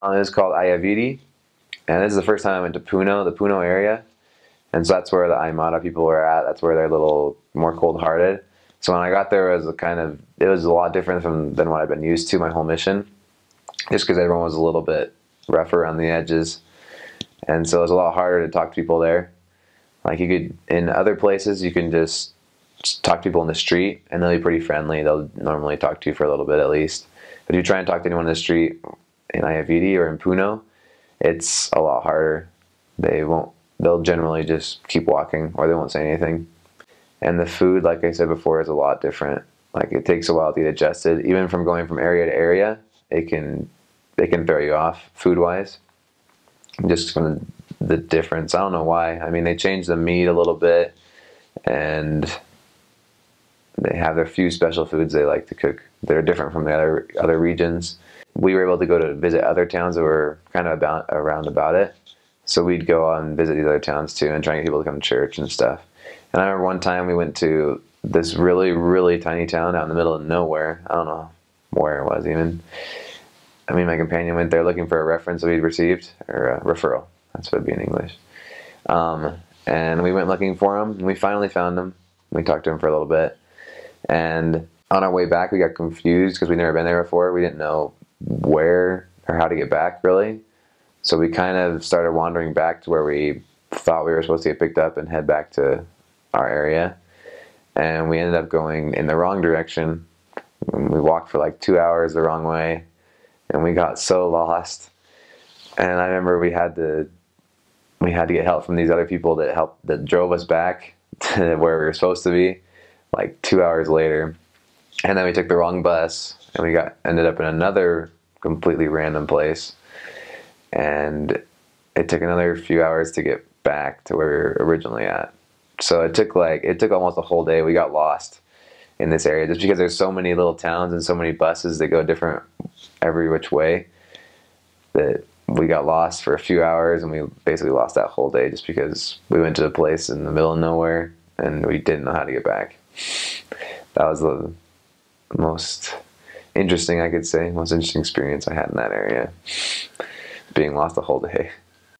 It was called Ayaviri, and this is the first time I went to Puno, the Puno area, and so that's where the Aymara people were at. That's where they're a little more cold-hearted. So when I got there, it was a lot different than what I've been used to my whole mission, just because everyone was a little bit rougher around the edges, and so it was a lot harder to talk to people there. Like you could, in other places, you can just talk to people in the street, and they'll be pretty friendly. They'll normally talk to you for a little bit at least. But if you try and talk to anyone in the street in Ayaviri or in Puno, it's a lot harder. They won't. They'll generally just keep walking, or they won't say anything. And the food, like I said before, is a lot different. Like it takes a while to get adjusted. Even from going from area to area, it can throw you off food-wise, just from the difference. I don't know why. I mean, they changed the meat a little bit, and they have their few special foods they like to cook. They're different from the other regions. We were able to go to visit other towns that were kind of around about it. So we'd go out and visit these other towns too, and try and get people to come to church and stuff. And I remember one time we went to this really, really tiny town out in the middle of nowhere. I don't know where it was even. I mean, my companion went there looking for a reference that we'd received, or a referral. That's what it'd be in English. And we went looking for him, and we finally found him. We talked to him for a little bit. And on our way back, we got confused because we'd never been there before. We didn't know where or how to get back, really. So we kind of started wandering back to where we thought we were supposed to get picked up and head back to our area. And we ended up going in the wrong direction. We walked for like 2 hours the wrong way, and we got so lost. And I remember we had to get help from these other people that drove us back to where we were supposed to be, like 2 hours later. And then we took the wrong bus, and we ended up in another completely random place. And it took another few hours to get back to where we were originally at. So it took almost a whole day. We got lost in this area just because there's so many little towns and so many buses that go different every which way, that we got lost for a few hours, and we basically lost that whole day just because we went to a place in the middle of nowhere and we didn't know how to get back. That was the most interesting, I could say, most interesting experience I had in that area, being lost the whole day.